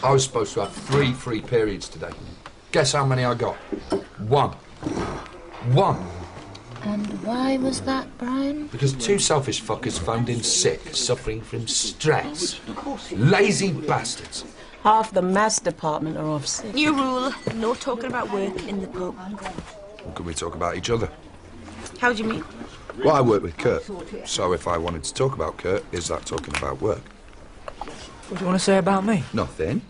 I was supposed to have 3 free periods today. Guess how many I got? 1. 1. And why was that, Brian? Because 2 selfish fuckers phoned in sick, suffering from stress. Lazy bastards. Half the maths department are off sick. New rule, no talking about work in the pub. Or could we talk about each other? How do you mean? Well, I work with Kurt. So if I wanted to talk about Kurt, is that talking about work? What do you want to say about me? Nothing.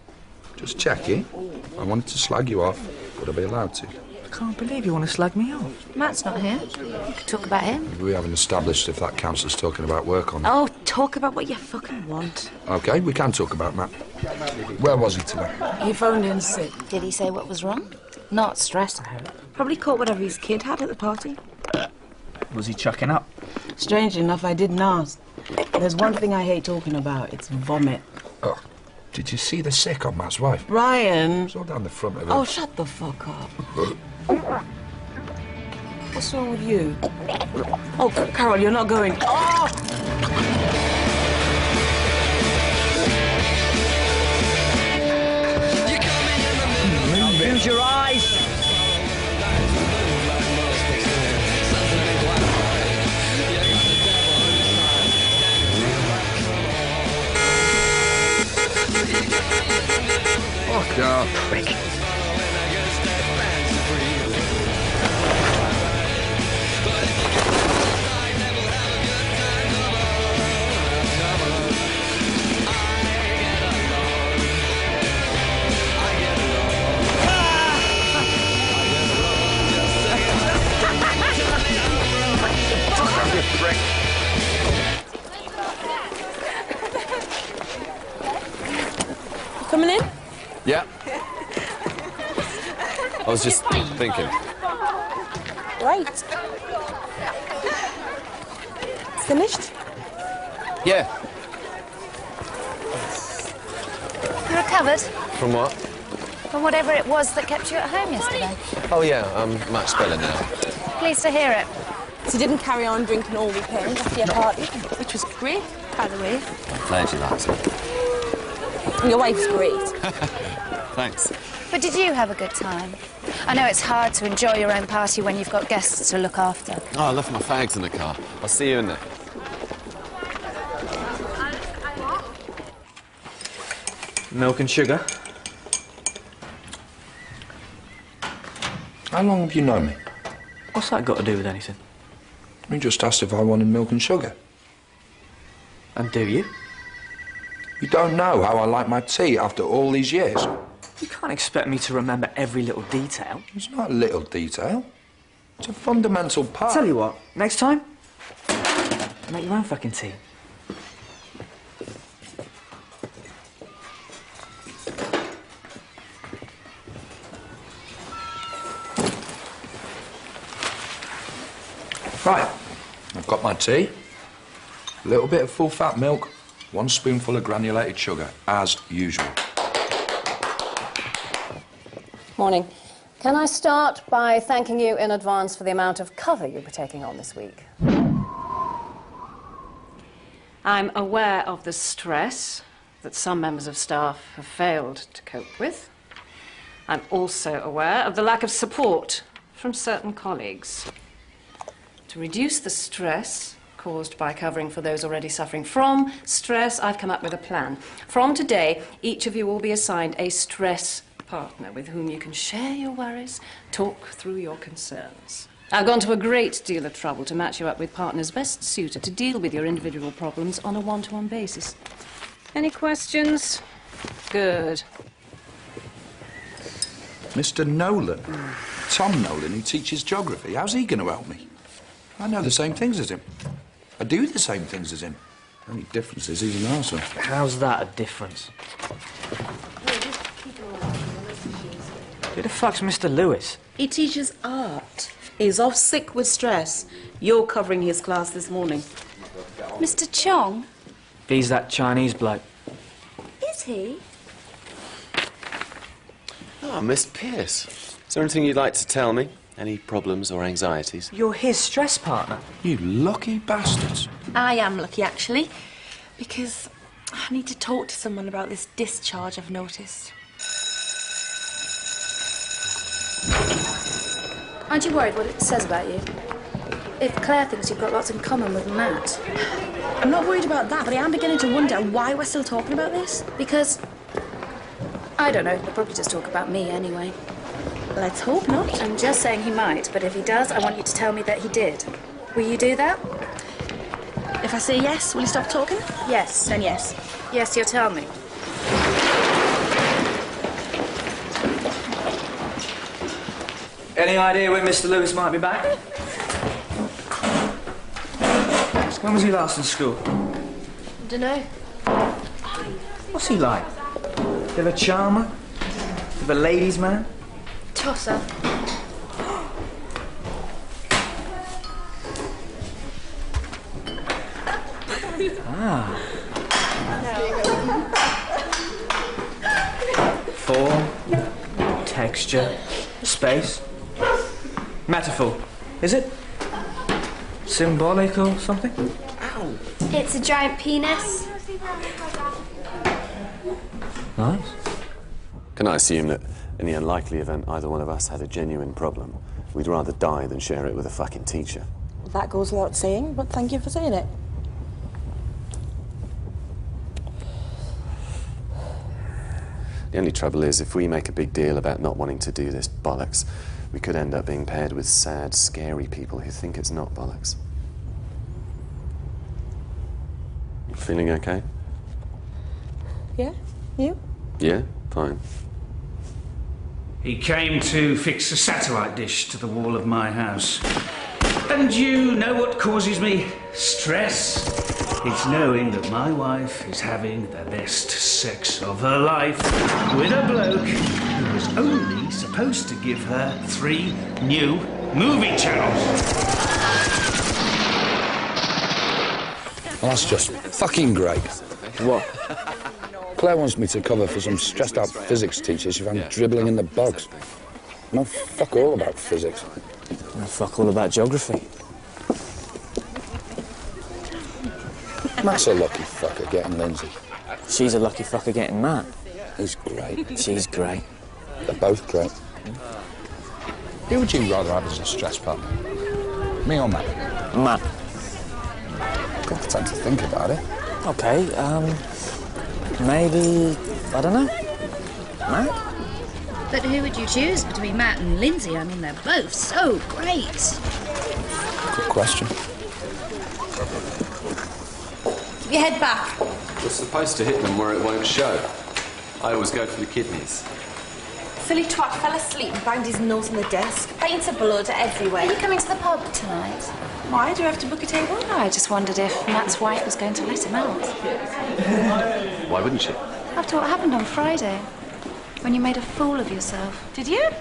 Just checking. I wanted to slag you off. Would I be allowed to? I can't believe you want to slag me off. Matt's not here. You could talk about him. We haven't established if that counts as talking about work or not. Oh, talk about what you fucking want. OK, we can talk about Matt. Where was he today? He phoned in sick. Did he say what was wrong? Not stress, I hope. Probably caught whatever his kid had at the party. Was he chucking up? Strangely enough, I didn't ask. There's one thing I hate talking about. It's vomit. Oh, did you see the sick on Matt's wife? Brian! It's all down the front of her. Oh, shut the fuck up. What's wrong with you? Oh, Carol, you're not going. Oh! Use your eyes! Fuck off, prick. Coming in? Yeah. I was just thinking. Right. Finished? Yeah. You recovered From what? from whatever it was that kept you at home yesterday? Oh, yeah, I'm much better now. Pleased to hear it. So you didn't carry on drinking all weekend after your party, which was great, by the way. I'm glad you liked it. And your wife's great. Thanks. But did you have a good time? I know it's hard to enjoy your own party when you've got guests to look after. Oh, I left my fags in the car. I'll see you in there. Milk and sugar? How long have you known me? What's that got to do with anything? You just asked if I wanted milk and sugar. And do you? You don't know how I like my tea after all these years. You can't expect me to remember every little detail. It's not a little detail. It's a fundamental part. Tell you what, next time, make your own fucking tea. Right, I've got my tea, a little bit of full-fat milk, 1 spoonful of granulated sugar, as usual. Morning. Can I start by thanking you in advance for the amount of cover you'll be taking on this week? I'm aware of the stress that some members of staff have failed to cope with. I'm also aware of the lack of support from certain colleagues. To reduce the stress caused by covering for those already suffering from stress, I've come up with a plan. From today, each of you will be assigned a stress partner with whom you can share your worries, talk through your concerns. I've gone to a great deal of trouble to match you up with partners best suited to deal with your individual problems on a one-to-one basis. Any questions? Good. Mr. Nolan. Tom Nolan, who teaches geography. How's he going to help me? I know the same things as him. I do the same things as him. The only difference is he's an arsehole. How's that a difference? Who the fuck's Mr. Lewis? He teaches art. He's off sick with stress. You're covering his class this morning. Mr. Chong? He's that Chinese bloke. Is he? Oh, Miss Pierce. Is there anything you'd like to tell me? Any problems or anxieties? You're his stress partner. You lucky bastards. I am lucky, actually, because I need to talk to someone about this discharge I've noticed. Aren't you worried what it says about you? If Claire thinks you've got lots in common with Matt. I'm not worried about that, but I am beginning to wonder why we're still talking about this. Because, I don't know, they'll probably just talk about me anyway. Let's hope not. I'm just saying he might, but if he does, I want you to tell me that he did. Will you do that? If I say yes, will you stop talking? Yes. Then yes. Yes, you'll tell me. Any idea when Mr. Lewis might be back? When was he last in school? Dunno. What's he like? Bit of a charmer? Bit of a ladies' man? Tosser. Form, texture, space. Metaphor, is it? Symbolic or something? Ow. It's a giant penis. Nice. Can I assume that in the unlikely event either one of us had a genuine problem, we'd rather die than share it with a fucking teacher? Well, that goes without saying, but thank you for saying it. The only trouble is, if we make a big deal about not wanting to do this bollocks, we could end up being paired with sad, scary people who think it's not bollocks. Feeling okay? Yeah? You? Yeah? Fine. He came to fix a satellite dish to the wall of my house. And you know what causes me stress? It's knowing that my wife is having the best sex of her life with a bloke who was only supposed to give her 3 new movie channels. Well, that's just fucking great. What? Claire wants me to cover for some stressed-out physics teacher she found dribbling in the bogs. No fuck all about physics. No fuck all about geography. Matt's a lucky fucker getting Lindsay. She's a lucky fucker getting Matt. He's great. She's great. They're both great. Who would you rather have as a stress partner? Me or Matt? Matt. Got the time to think about it. Okay, maybe, I don't know, Matt? But who would you choose between Matt and Lindsay? I mean, they're both so great. Good question. Keep your head back. You're supposed to hit them where it won't show. I always go for the kidneys. Silly twat fell asleep and banged his nose on the desk. Paints of blood everywhere. Are you coming to the pub tonight? Why? Do we have to book a table? No, I just wondered if Matt's wife was going to let him out. Why wouldn't she? After what happened on Friday, when you made a fool of yourself. Did you?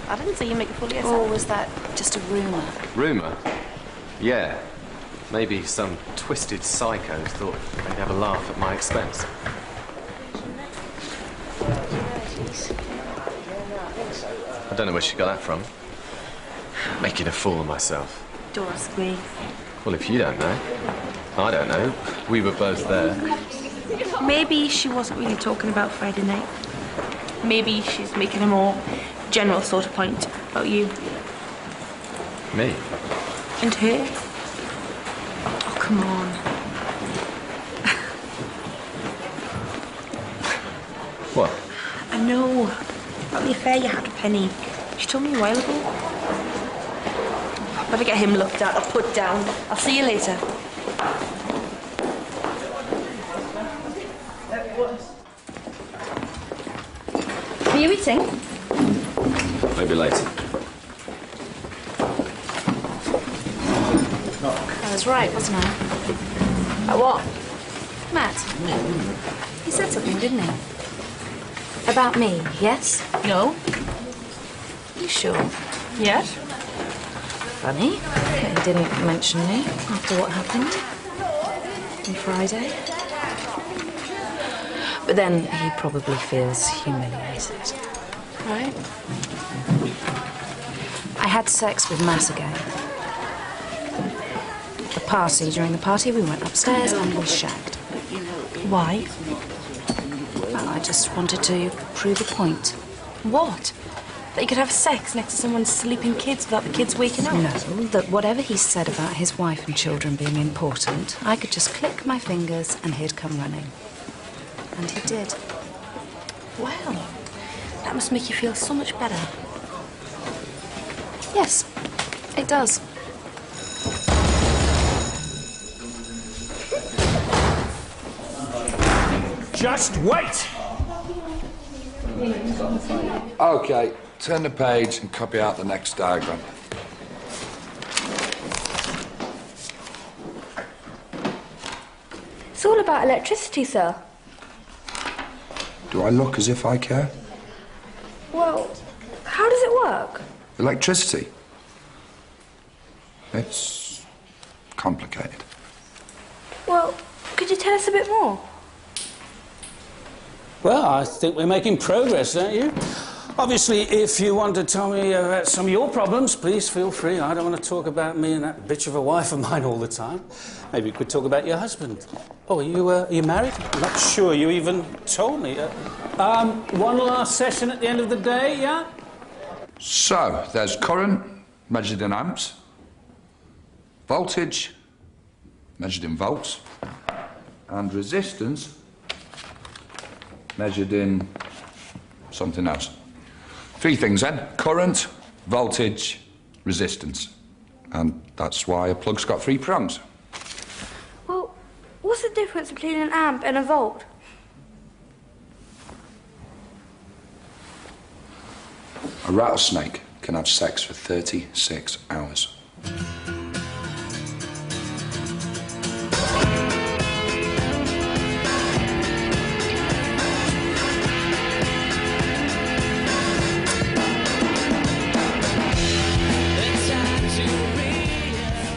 I didn't say you make a fool of yourself. Or was that just a rumour? Rumour? Yeah. Maybe some twisted psycho thought they'd have a laugh at my expense. I don't know where she got that from. Making a fool of myself. Don't ask me. Well, if you don't know, I don't know. We were both there. Maybe she wasn't really talking about Friday night. Maybe she's making a more general sort of point about you. Me? And her. Oh, come on. What? I know. About the affair you had with Penny. She told me a while ago. Better get him looked at or put down. I'll see you later. Are you eating? Maybe later. I was right, wasn't I? At what? Matt. He said something, didn't he? About me, yes? No. You sure? Yes? Funny that he didn't mention me after what happened on Friday. But then he probably feels humiliated. Right? I had sex with Matt again. During the party, we went upstairs and we shagged. Why? Well, I just wanted to prove a point. What? That you could have sex next to someone's sleeping kids without the kids waking up? No, that whatever he said about his wife and children being important, I could just click my fingers and he'd come running. And he did. Well, that must make you feel so much better. Yes, it does. Just wait! OK, turn the page and copy out the next diagram. It's all about electricity, sir. Do I look as if I care? Well, how does it work? Electricity? It's complicated. Well, could you tell us a bit more? Well, I think we're making progress, don't you? Obviously, if you want to tell me about some of your problems, please feel free. I don't want to talk about me and that bitch of a wife of mine all the time. Maybe you could talk about your husband. Oh, are you married? I'm not sure you even told me. One last session at the end of the day, yeah? So, there's current, measured in amps. Voltage, measured in volts. And resistance, measured in something else. 3 things then: current, voltage, resistance. And that's why a plug's got 3 prongs. Well, what's the difference between an amp and a volt? A rattlesnake can have sex for 36 hours.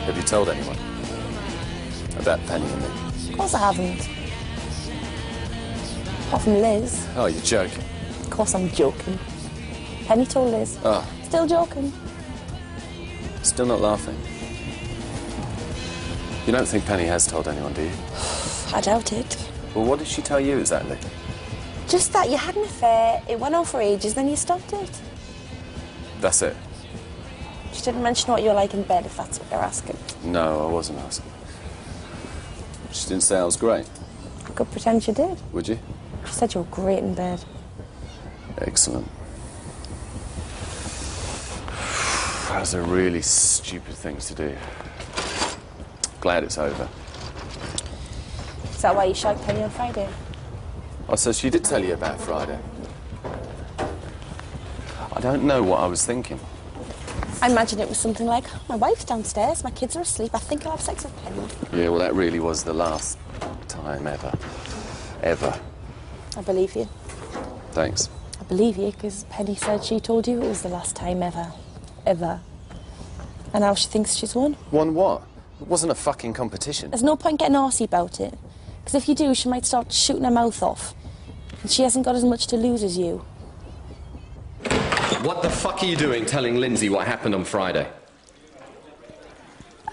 Have you told anyone about Penny and me? Of course I haven't. Apart from Liz. Oh, you're joking. Of course I'm joking. Penny told Liz. Oh. Still joking. Still not laughing. You don't think Penny has told anyone, do you? I doubt it. Well, what did she tell you exactly? Just that you had an affair, it went on for ages, then you stopped it. That's it? She didn't mention what you were like in bed, if that's what you're asking. No, I wasn't asking. She didn't say I was great. I could pretend you did. Would you? She said you were great in bed. Excellent. Those are really stupid things to do. Glad it's over. Is that why you shagged Penny on Friday? Oh, so she did tell you about Friday? I don't know what I was thinking. I imagine it was something like, oh, my wife's downstairs, my kids are asleep, I think I'll have sex with Penny. Yeah, well, that really was the last time ever. Ever. I believe you. Thanks. I believe you, because Penny said she told you it was the last time ever. Ever. And now she thinks she's won. Won what? It wasn't a fucking competition. There's no point getting arsey about it. Because if you do, she might start shooting her mouth off. And she hasn't got as much to lose as you. What the fuck are you doing telling Lindsay what happened on Friday?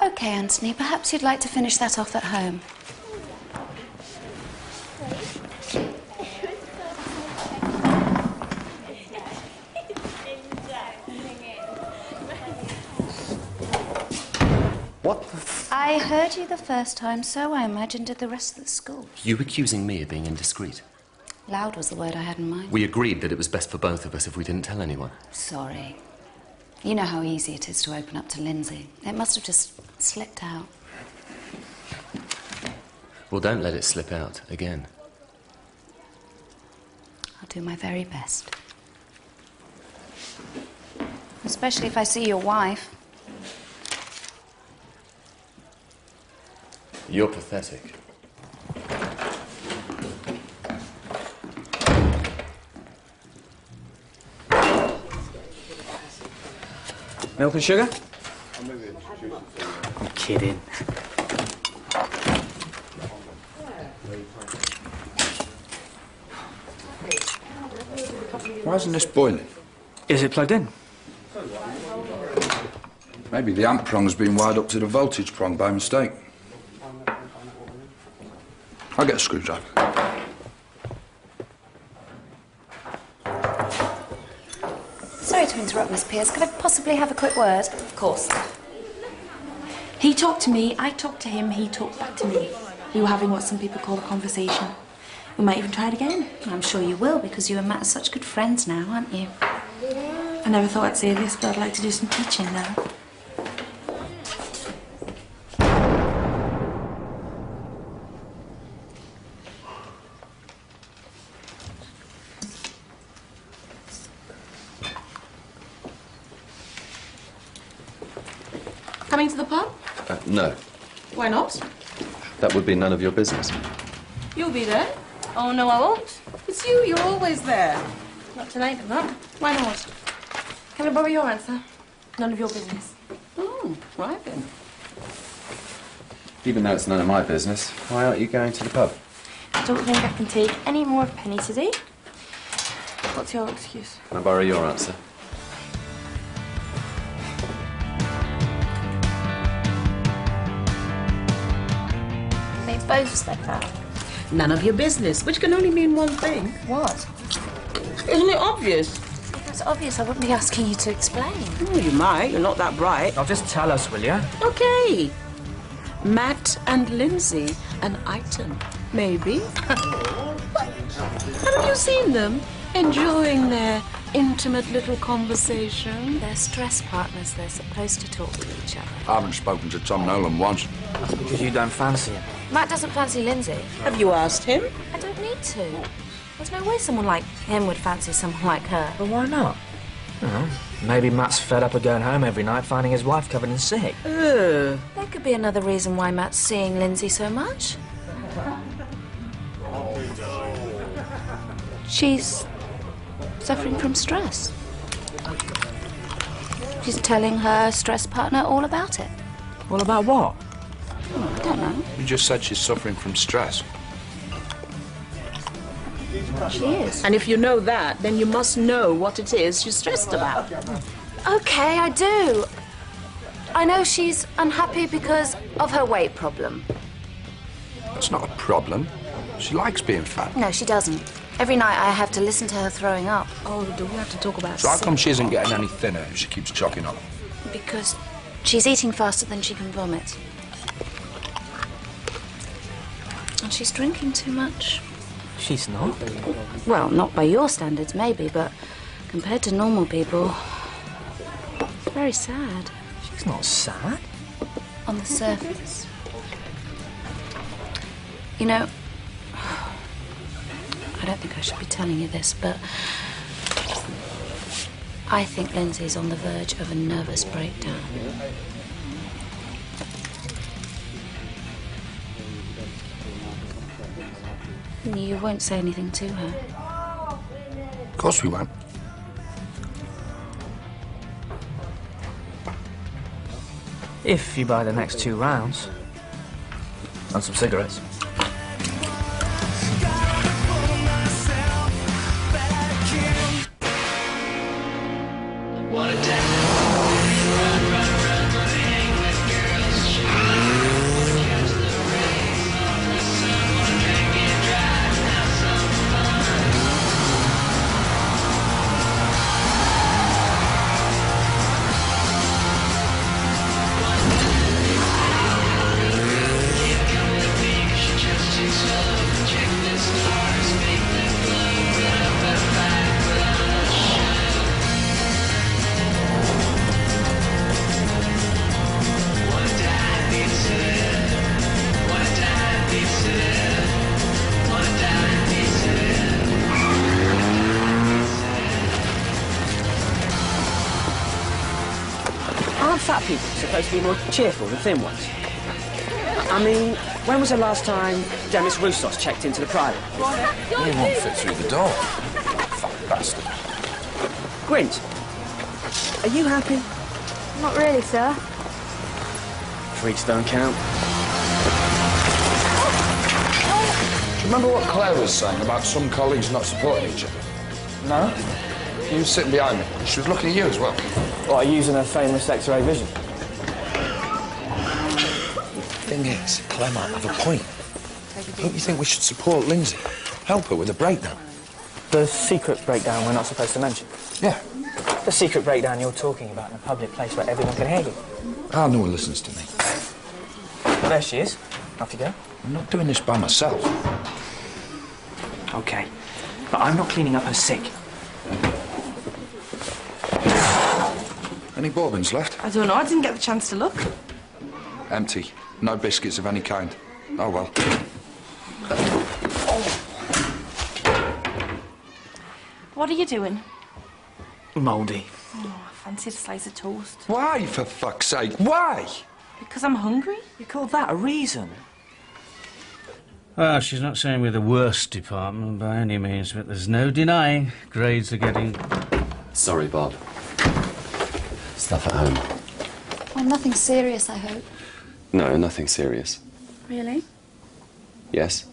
OK, Anthony, perhaps you'd like to finish that off at home. What the I heard you the first time, so I imagined it the rest of the school. You accusing me of being indiscreet? Loud was the word I had in mind. We agreed that it was best for both of us if we didn't tell anyone. Sorry. You know how easy it is to open up to Lindsay. It must have just slipped out. Well, don't let it slip out again. I'll do my very best. Especially if I see your wife. You're pathetic. Milk and sugar? I'm kidding. Why isn't this boiling? Is it plugged in? Maybe the amp prong's been wired up to the voltage prong by mistake. I'll get a screwdriver. Sorry to interrupt, Miss Pierce. Could I possibly have a quick word? Of course. He talked to me, I talked to him, he talked back to me. We were having what some people call a conversation. We might even try it again. I'm sure you will, because you and Matt are such good friends now, aren't you? I never thought I'd say this, but I'd like to do some teaching now. Coming to the pub? No. Why not? That would be none of your business. You'll be there. Oh, no, I won't. It's you. You're always there. Not tonight, I'm not. Why not? Can I borrow your answer? None of your business. Oh, right then. Even though it's none of my business, why aren't you going to the pub? I don't think I can take any more of Penny today. What's your excuse? Can I borrow your answer? They both said that. None of your business, which can only mean one thing. What? Isn't it obvious? If it's obvious, I wouldn't be asking you to explain. Oh, you might. You're not that bright. Now just tell us, will you? Okay. Matt and Lindsay, an item, maybe. Haven't you seen them enjoying their intimate little conversation? They're stress partners. They're supposed to talk to each other. I haven't spoken to Tom Nolan once. That's because you don't fancy him. Matt doesn't fancy Lindsay. Have you asked him? I don't need to. There's no way someone like him would fancy someone like her. But why not? Well, maybe Matt's fed up of going home every night finding his wife covered in sick. There could be another reason why Matt's seeing Lindsay so much. She's suffering from stress. She's telling her stress partner all about it. All about what? I don't know. You just said she's suffering from stress. She is. And if you know that, then you must know what it is she's stressed about. Okay, I do. I know she's unhappy because of her weight problem. That's not a problem. She likes being fat. No, she doesn't. Every night I have to listen to her throwing up. Oh, do we have to talk about So how come she isn't getting any thinner if she keeps choking up? Because she's eating faster than she can vomit. And she's drinking too much. She's not. Well, not by your standards, maybe, but compared to normal people, it's very sad. She's not sad. On the surface. You know, I don't think I should be telling you this, but I think Lindsay's on the verge of a nervous breakdown. You won't say anything to her? Of course we won't. If you buy the next 2 rounds. And some cigarettes. Aren't fat people supposed to be more cheerful than thin ones? I mean, when was the last time Demis Roussos checked into the private? He won't fit through the door. Fat bastard. Gwent, are you happy? Not really, sir. Freaks don't count. Do you remember what Claire was saying about some colleagues not supporting each other? No? She was sitting behind me. She was looking at you as well. What, using her famous X-ray vision? Thing is, Claire might have a point. Don't you think we should support Lindsay? Help her with a breakdown? The secret breakdown we're not supposed to mention? Yeah. The secret breakdown you're talking about in a public place where everyone can hear you? Ah, no one listens to me. Well, there she is. Off you go. I'm not doing this by myself. OK. But I'm not cleaning up her sick. Any bourbons left? I don't know, I didn't get the chance to look. Empty. No biscuits of any kind. Oh, well. What are you doing? Mouldy. Oh, I fancied a slice of toast. Why, for fuck's sake? Why? Because I'm hungry. You call that a reason? Well, she's not saying we're the worst department by any means, but there's no denying grades are getting... Sorry, Bob. Stuff at home. Well, nothing serious, I hope. No, nothing serious. Really? Yes?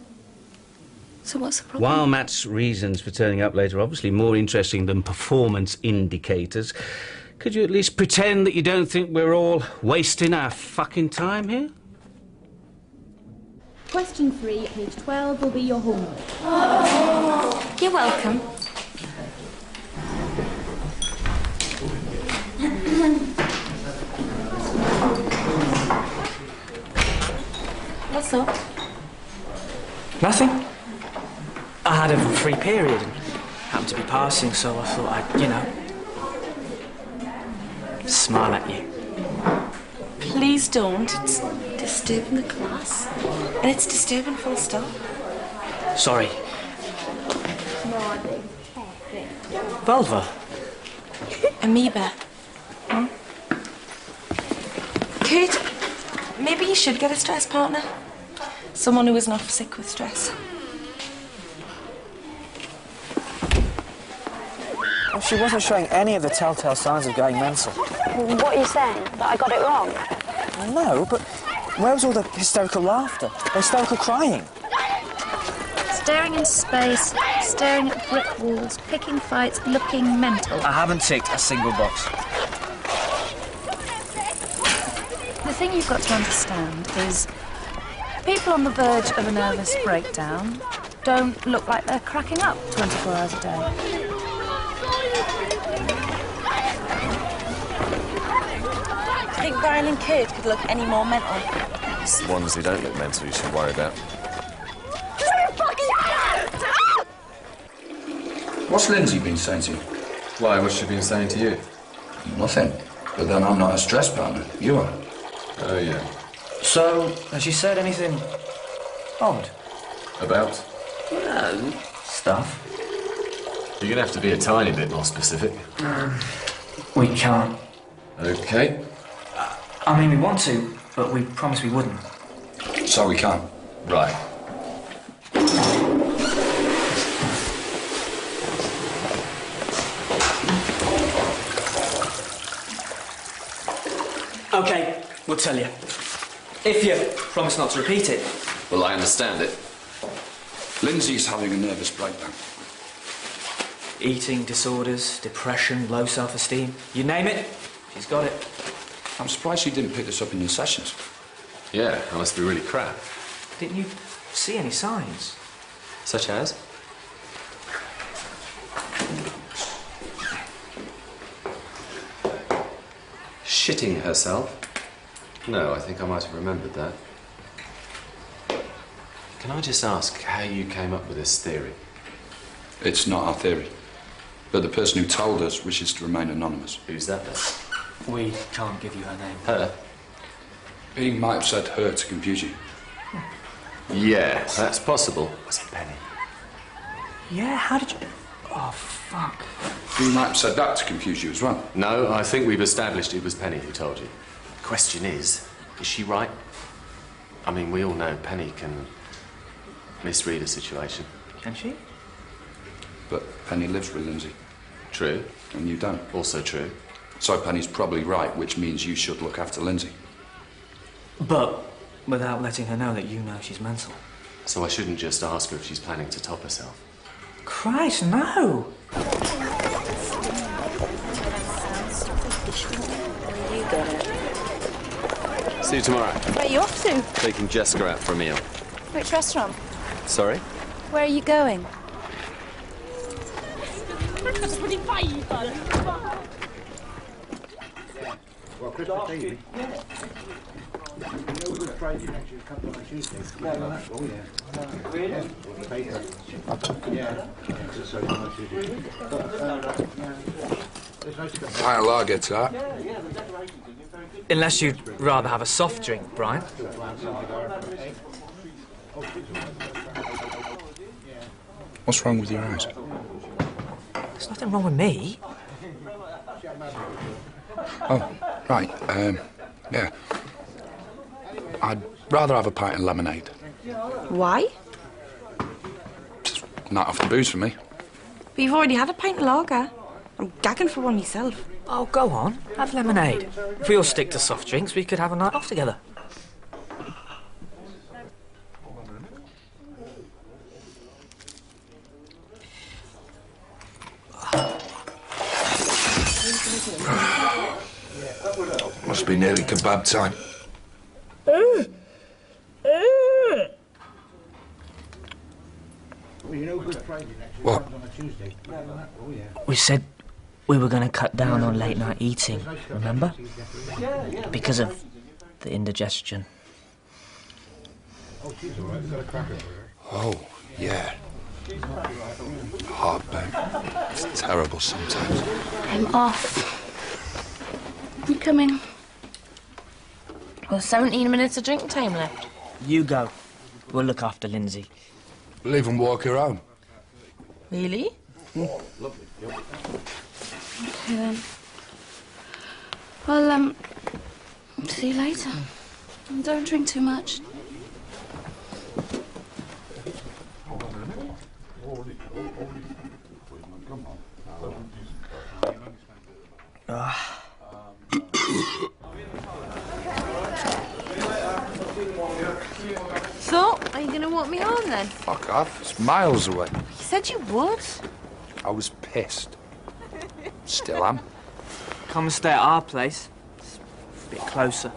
So what's the problem? While Matt's reasons for turning up late are obviously more interesting than performance indicators, could you at least pretend that you don't think we're all wasting our fucking time here? Question 3, page 12, will be your homework. You're welcome. What's up? Nothing. I had a free period and happened to be passing, so I thought I'd, you know, smile at you. Please don't. It's disturbing the class. And it's disturbing full stop. Sorry. Vulva. Amoeba. Huh? Kurt, maybe you should get a stress partner. Someone who isn't off sick with stress. Well, she wasn't showing any of the telltale signs of going mental. What are you saying? That I got it wrong? No, but where was all the hysterical laughter? The hysterical crying? Staring into space, staring at brick walls, picking fights, looking mental. I haven't ticked a single box. The thing you've got to understand is people on the verge of a nervous breakdown don't look like they're cracking up 24 hours a day. I think Brian and Kurt could look any more mental. It's the ones who don't look mental you should worry about. What's Lindsay been saying to you? Why, what's she been saying to you? Nothing. But then I'm not a stress partner. You are. Oh, yeah. So, has she said anything odd? About? No. Stuff. You're going to have to be a tiny bit more specific. We can't. OK. I mean, we want to, but we promised we wouldn't. So we can't. Right. OK, we'll tell you. If you promise not to repeat it. Well, I understand it. Lindsay's having a nervous breakdown. Eating disorders, depression, low self-esteem. You name it, she's got it. I'm surprised you didn't pick this up in your sessions. Yeah, I must be really crap. Didn't you see any signs? Such as? Shitting herself? No, I think I might have remembered that. Can I just ask how you came up with this theory? It's not our theory. But the person who told us wishes to remain anonymous. Who's that then? We can't give you her name. Her? He might have said her to confuse you. Yeah, that's possible. Was it Penny? Yeah, how did you... Oh, fuck. He might have said that to confuse you as well. No, I think we've established it was Penny who told you. The question is she right? I mean, we all know Penny can misread a situation. Can she? But Penny lives with Lindsay. True. And you don't. Also true. So Penny's probably right, which means you should look after Lindsay. But without letting her know that you know she's mental. So I shouldn't just ask her if she's planning to top herself. Christ, no! You get it. See you tomorrow. Where are you off to? Taking Jessica out for a meal. Which restaurant? Sorry? Where are you going? Well, Christmas Eve. Good Friday next year, come on Tuesday. Oh, yeah. Pint of lager, that. Unless you'd rather have a soft drink, Brian. What's wrong with your eyes? There's nothing wrong with me. Oh, right. Yeah. I'd rather have a pint of lemonade. Why? Just not off the booze for me. But you've already had a pint of lager. I'm gagging for one myself. Oh, go on. Have lemonade. If we all stick to soft drinks, we could have a night off together. Must be nearly kebab time. What? We said we were going to cut down on late night eating, remember? Because of the indigestion. Oh, yeah. Heartburn. It's terrible sometimes. I'm off. You coming? Well, 17 minutes of drinking time left. You go. We'll look after Lindsay. We'll even walk her home. Really? Lovely. Okay then. Well, see you later. And don't drink too much. So, are you going to walk me home then? Fuck off. It's miles away. You said you would. I was pissed. Still am. Come and stay at our place. It's a bit closer.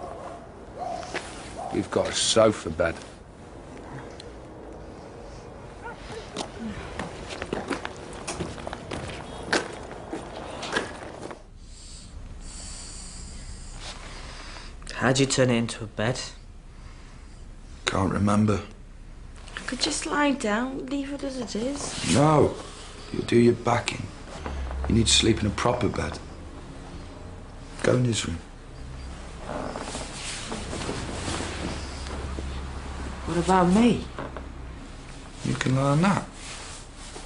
We've got a sofa bed. How'd you turn it into a bed? Can't remember. I could just lie down, leave it as it is. No. You'll do your backing. You need to sleep in a proper bed. Go in his room. What about me? You can learn that.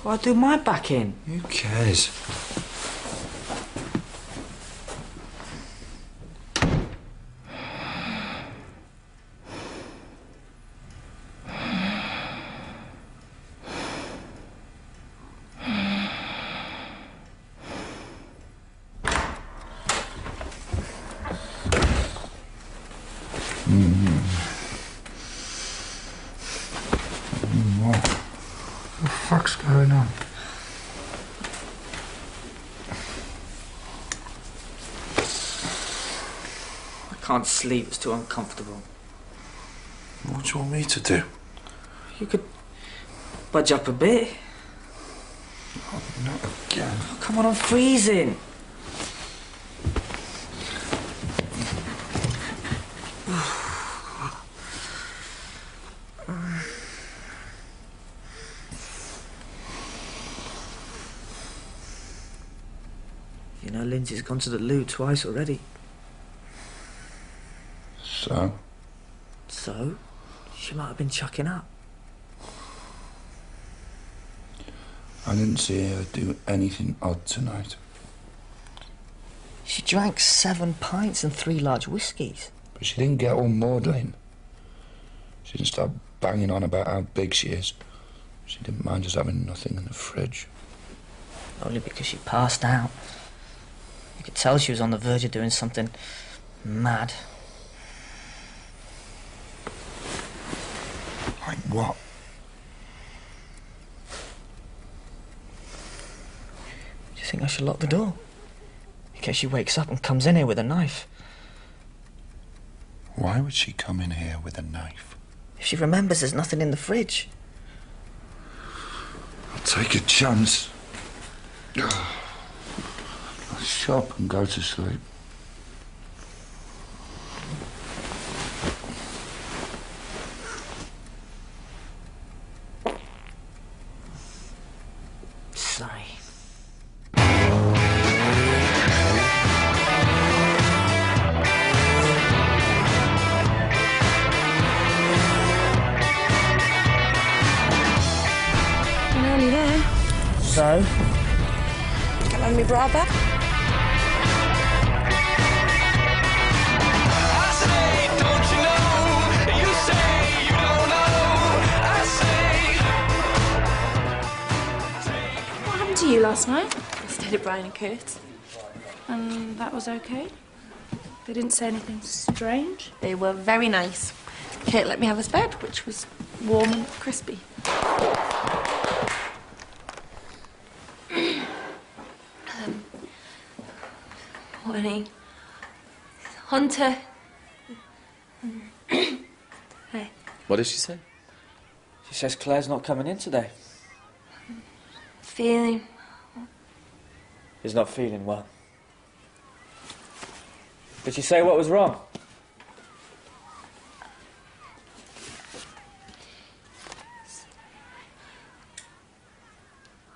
Well, I'll do my back in. Who cares? What the fuck's going on? I can't sleep, it's too uncomfortable. What do you want me to do? You could budge up a bit. Oh, not again. Oh, come on, I'm freezing. You know, Lindsay's gone to the loo twice already. So? So? She might have been chucking up. I didn't see her do anything odd tonight. She drank 7 pints and 3 large whiskies. But she didn't get all maudlin. She didn't start banging on about how big she is. She didn't mind just having nothing in the fridge. Only because she passed out. You could tell she was on the verge of doing something mad. Like what? Do you think I should lock the door? In case she wakes up and comes in here with a knife. Why would she come in here with a knife? If she remembers there's nothing in the fridge. I'll take a chance. I'll shop and go to sleep. Sorry. You're nearly there. So? Can I have my bra back? What happened to you last night? I stayed at Brian and Kurt's. And that was okay? They didn't say anything strange? They were very nice. Kurt let me have his bed, which was warm and crispy. Honey. Hunter. Hey. What did she say? She says Claire's not coming in today. Feeling. He's not feeling well. Did she say what was wrong?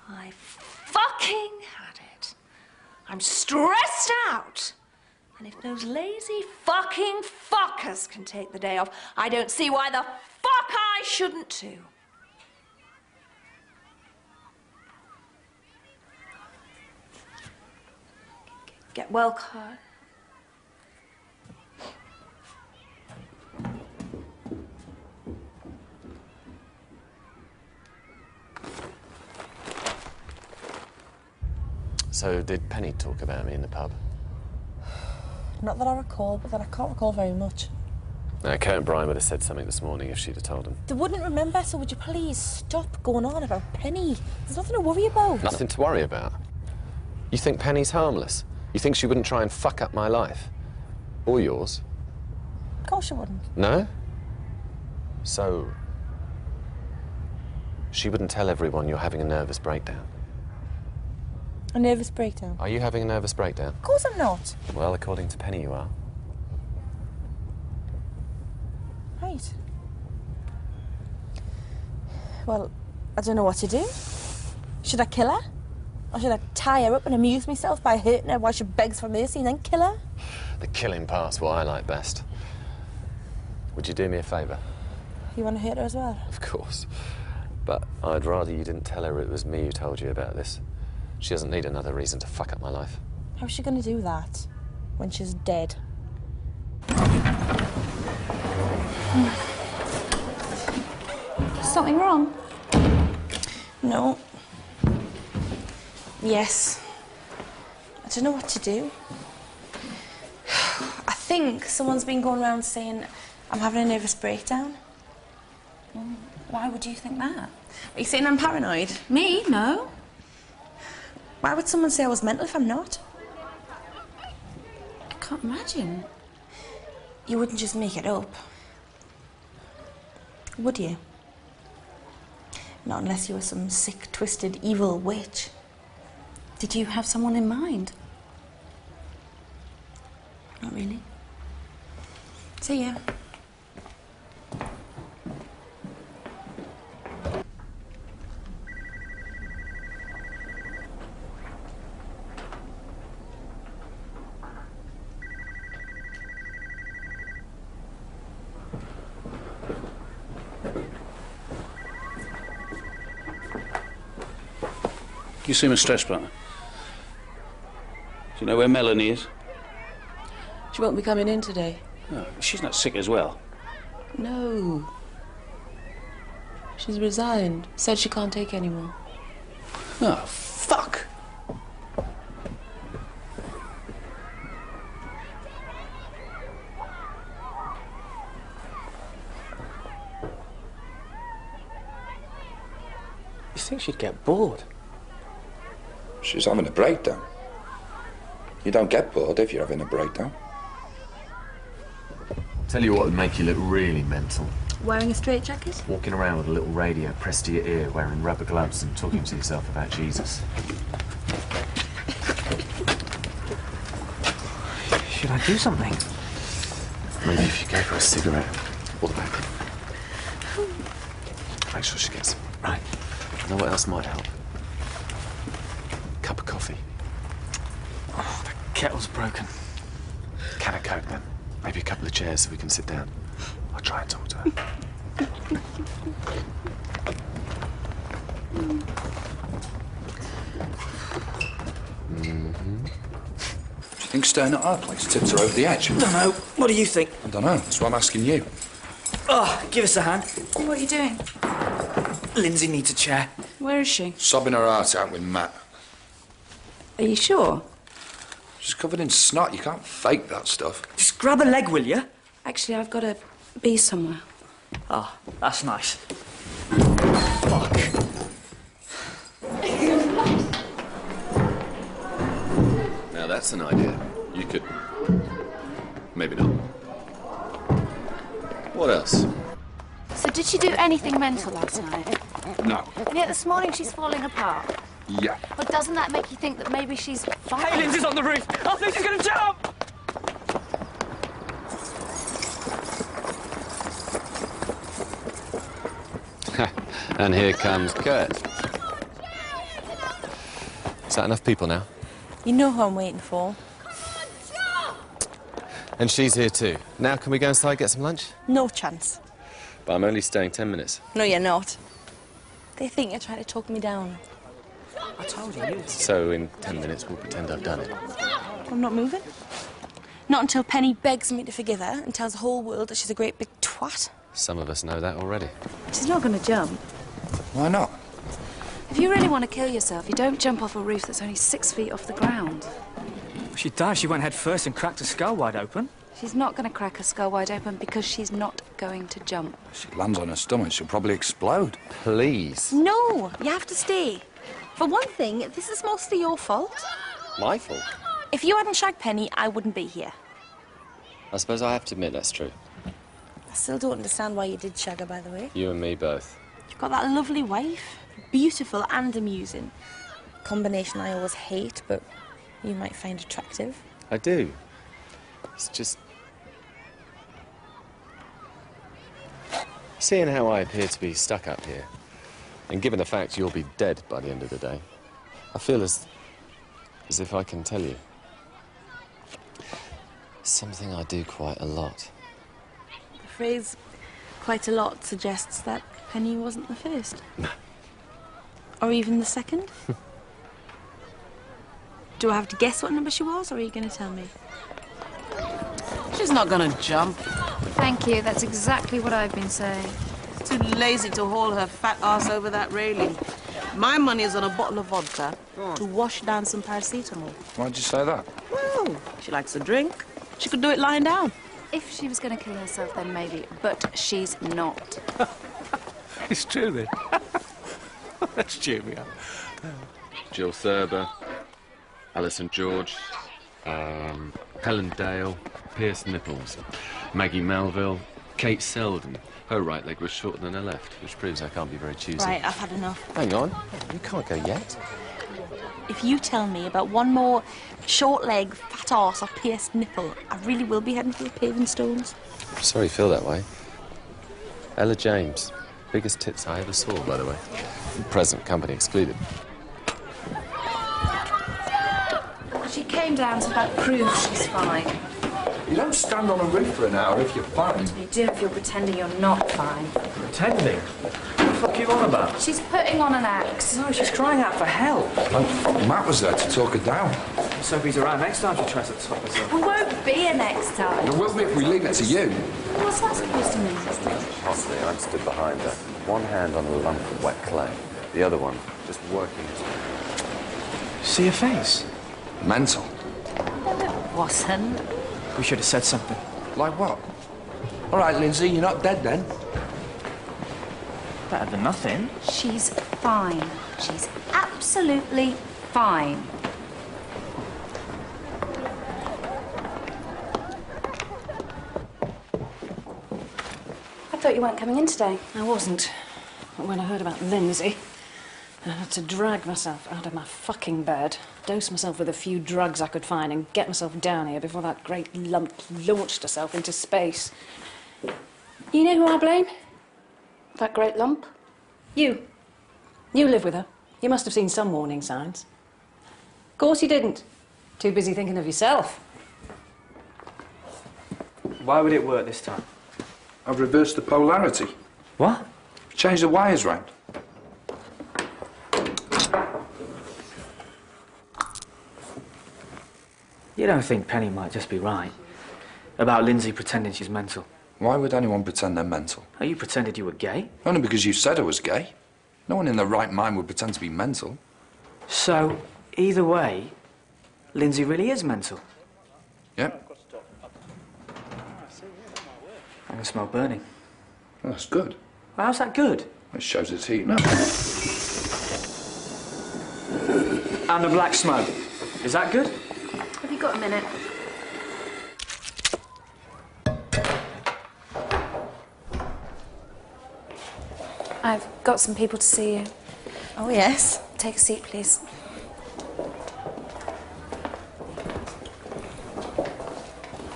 I fucking had it. I'm stressed out. And if those lazy fucking fuckers can take the day off, I don't see why the fuck I shouldn't too. Get well, Carl. So, did Penny talk about me in the pub? Not that I recall, but then I can't recall very much. No, Kurt and Brian would have said something this morning if she'd have told them. They wouldn't remember, so would you please stop going on about Penny? There's nothing to worry about. Nothing to worry about. You think Penny's harmless? You think she wouldn't try and fuck up my life? Or yours? Of course she wouldn't. No? So, she wouldn't tell everyone you're having a nervous breakdown? A nervous breakdown? Are you having a nervous breakdown? Of course I'm not. Well, according to Penny, you are. Right. Well, I don't know what to do. Should I kill her? Or should I tie her up and amuse myself by hurting her while she begs for mercy and then kill her? The killing part's what I like best. Would you do me a favour? You want to hurt her as well? Of course. But I'd rather you didn't tell her it was me who told you about this. She doesn't need another reason to fuck up my life. How's she going to do that when she's dead? Something wrong? No. Yes. I don't know what to do. I think someone's been going around saying I'm having a nervous breakdown. Well, why would you think that? Are you saying I'm paranoid? Me? No. Why would someone say I was mental if I'm not? I can't imagine. You wouldn't just make it up, would you? Not unless you were some sick, twisted, evil witch. Did you have someone in mind? Not really. See ya. You seem stressed, brother. Do you know where Melanie is? She won't be coming in today. Oh, she's not sick as well. No. She's resigned. Said she can't take any more. Oh, fuck! You think she'd get bored? She's having a breakdown. You don't get bored if you're having a breakdown. Tell you what would make you look really mental. Wearing a straitjacket? Walking around with a little radio pressed to your ear, wearing rubber gloves and talking to yourself about Jesus. Should I do something? Maybe if you gave her a cigarette or the packet. Make sure she gets it. Right. You know what else might help? Cup of coffee. Oh, the kettle's broken. Can of Coke, then. Maybe a couple of chairs so we can sit down. I'll try and talk to her. Do you think staying at our place tips her over the edge? I don't know. What do you think? I don't know. That's why I'm asking you. Oh, give us a hand. What are you doing? Lindsay needs a chair. Where is she? Sobbing her heart out with Matt. Are you sure? She's covered in snot. You can't fake that stuff. Just grab a leg, will you? Actually, I've got to be somewhere. Oh, that's nice. Fuck. Now that's an idea. You could... maybe not. What else? So did she do anything mental last night? No. And yet this morning she's falling apart. Yeah. Well, doesn't that make you think that maybe she's fine? Hey, Lindsay's on the roof! I think she's gonna jump! And here comes Kurt. Is that enough people now? You know who I'm waiting for. And she's here too. Now can we go inside, get some lunch? No chance. But I'm only staying 10 minutes. No, you're not. They think you're trying to talk me down. I told you. So in 10 minutes we'll pretend I've done it. I'm not moving. Not until Penny begs me to forgive her and tells the whole world that she's a great big twat. Some of us know that already. She's not going to jump. Why not? If you really want to kill yourself, you don't jump off a roof that's only 6 feet off the ground. She died. She went head first and cracked her skull wide open. She's not going to crack her skull wide open because she's not going to jump. If she lands on her stomach, she'll probably explode. Please. No, you have to stay. For one thing, this is mostly your fault. My fault? If you hadn't shagged Penny, I wouldn't be here. I suppose I have to admit that's true. I still don't understand why you did shag her, by the way. You and me both. You've got that lovely wife. Beautiful and amusing. Combination I always hate, but you might find attractive. I do. It's just... seeing how I appear to be stuck up here, and given the fact you'll be dead by the end of the day, I feel as if I can tell you. Something I do quite a lot. The phrase quite a lot suggests that Penny wasn't the first. No. Or even the second? Do I have to guess what number she was, or are you going to tell me? She's not going to jump. Thank you. That's exactly what I've been saying. Too lazy to haul her fat ass over that railing. My money is on a bottle of vodka to wash down some paracetamol. Why'd you say that? Well, she likes to drink. She could do it lying down. If she was going to kill herself, then maybe. But she's not. It's true, then. Let's cheer me up. Jill Thurber, Alison George, Helen Dale, Pierce Nichols, Maggie Melville, Kate Selden. Her right leg was shorter than her left, which proves I can't be very choosy. Right, I've had enough. Hang on. You can't go yet. If you tell me about one more short leg, fat arse or pierced nipple, I really will be heading for the paving stones. Sorry you feel that way. Ella James. Biggest tits I ever saw, by the way. Present company excluded. She came down, so that proves she's fine. You don't stand on a roof for an hour if you're fine. You do if you're pretending you're not fine. Pretending? What the fuck are you on about? She's putting on an act. No, she's crying out for help. Oh, Matt was there to talk her down. So if he's around next time she tries to top herself. We won't be a next time. There will be if we leave it to you. What's that supposed to mean? Honestly, I'm stood behind her. One hand on a lump of wet clay. The other one just working his... See her face? Mental. It wasn't. We should have said something. Like what? All right, Lindsay, you're not dead then. Better than nothing. She's fine. She's absolutely fine. I thought thought you weren't coming in today. I wasn't. But when I heard about Lindsay, I had to drag myself out of my fucking bed, dose myself with a few drugs I could find, and get myself down here before that great lump launched herself into space. You know who I blame? That great lump? You. You live with her. You must have seen some warning signs. Of course you didn't. Too busy thinking of yourself. Why would it work this time? I've reversed the polarity. What? Changed the wires round. You don't think Penny might just be right about Lindsay pretending she's mental? Why would anyone pretend they're mental? Oh, you pretended you were gay? Only because you said I was gay. No one in their right mind would pretend to be mental. So, either way, Lindsay really is mental. Yep. I can smell burning. Well, that's good. Well, how's that good? It shows it's heating up. And the black smoke. Is that good? Have you got a minute? I've got some people to see you. Oh, yes. Take a seat, please.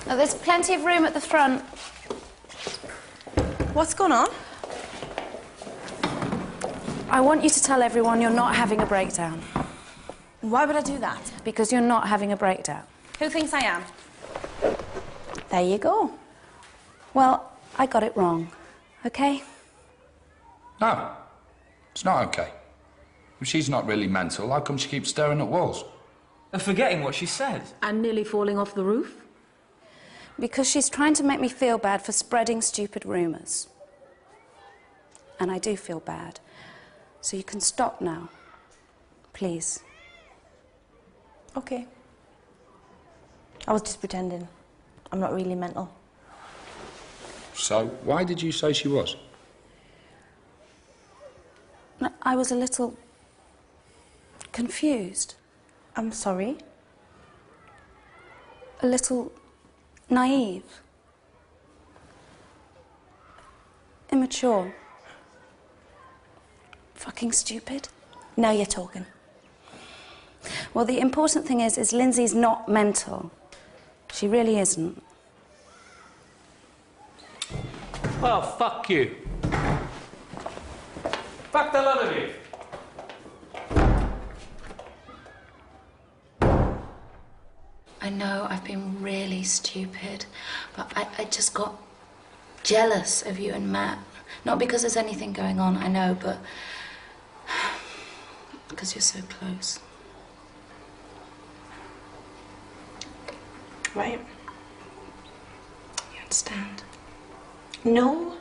Oh, there's plenty of room at the front. What's going on? I want you to tell everyone you're not having a breakdown. Why would I do that? Because you're not having a breakdown. Who thinks I am? There you go. Well, I got it wrong, okay? No, it's not okay. If she's not really mental, how come she keeps staring at walls? And forgetting what she said. And nearly falling off the roof? Because she's trying to make me feel bad for spreading stupid rumours. And I do feel bad. So you can stop now. Please. Okay. I was just pretending. I'm not really mental. So, why did you say she was? I was a little confused. I'm sorry? A little naive. Immature. Fucking stupid. Now you're talking. Well, the important thing is Lindsay's not mental. She really isn't. Oh, fuck you. Fuck the lot of you. I know I've been really stupid, but I just got jealous of you and Matt. Not because there's anything going on, I know, but because you're so close. Right. You understand? No.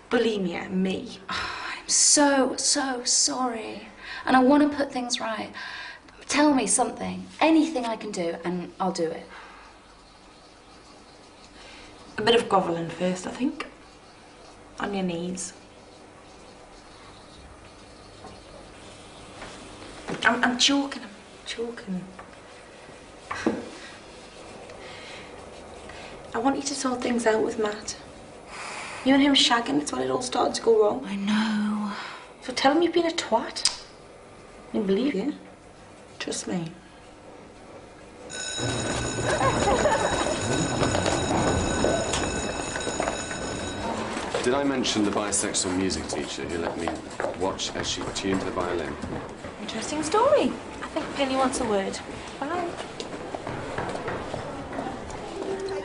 Bulimia, me. I'm so sorry. And I want to put things right. Tell me something. Anything I can do, and I'll do it. A bit of grovelling first, I think. On your knees. I'm choking. I want you to sort things out with Matt. You and him shagging, it's when it all started to go wrong. I know. So tell him you've been a twat. I believe you. Trust me. Did I mention the bisexual music teacher who let me watch as she tuned the violin? Interesting story. I think Penny wants a word. Bye.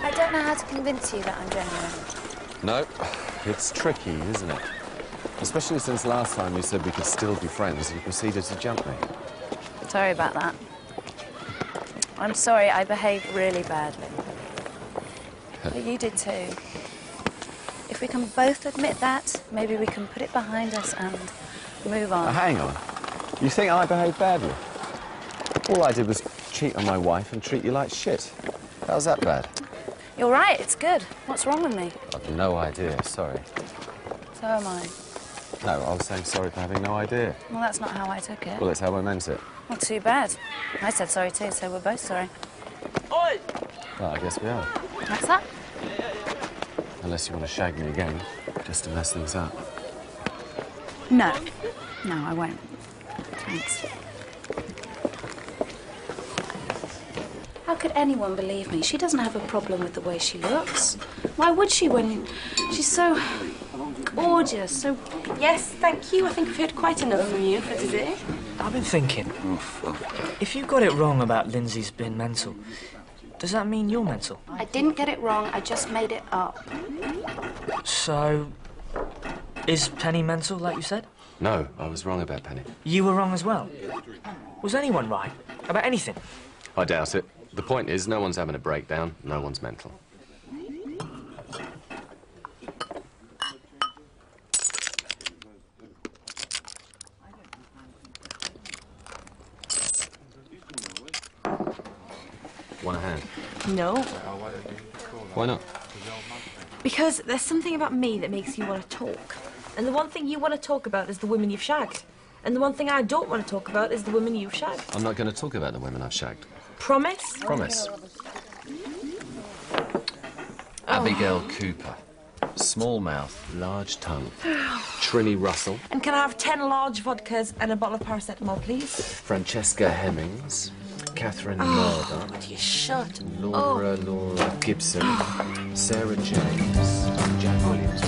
I don't know how to convince you that I'm genuine. No, it's tricky, isn't it? Especially since last time you said we could still be friends and you proceeded to jump me. Sorry about that. I'm sorry, I behaved really badly. But you did too. If we can both admit that, maybe we can put it behind us and move on. Hang on. You think I behaved badly? All I did was cheat on my wife and treat you like shit. How's that bad? You're right, it's good. What's wrong with me? I've no idea, sorry. So am I. No, I was saying sorry for having no idea. Well, that's not how I took it. Well, that's how I meant it. Well, too bad. I said sorry too, so we're both sorry. Well, I guess we are. That's that. Unless you want to shag me again. Just to mess things up. No. No, I won't. Thanks. How could anyone believe me? She doesn't have a problem with the way she looks. Why would she when she's so gorgeous, so... Yes, thank you. I think I've heard quite enough from you for today. I've been thinking, if you got it wrong about Lindsay's being mental, does that mean you're mental? I didn't get it wrong, I just made it up. So, is Penny mental, like you said? No, I was wrong about Penny. You were wrong as well. Was anyone right? About anything? I doubt it. The point is, no one's having a breakdown, no one's mental. Want a hand? No. Why not? Because there's something about me that makes you want to talk. And the one thing you want to talk about is the women you've shagged. And the one thing I don't want to talk about is the women you've shagged. I'm not going to talk about the women I've shagged. Promise? Promise. Abigail Cooper. Small mouth, large tongue. Trinny Russell. And can I have 10 large vodkas and a bottle of paracetamol, please? Francesca Hemmings. Catherine Oh, Murdoch. would you shut Laura Gibson. Sarah James. Jack Williams.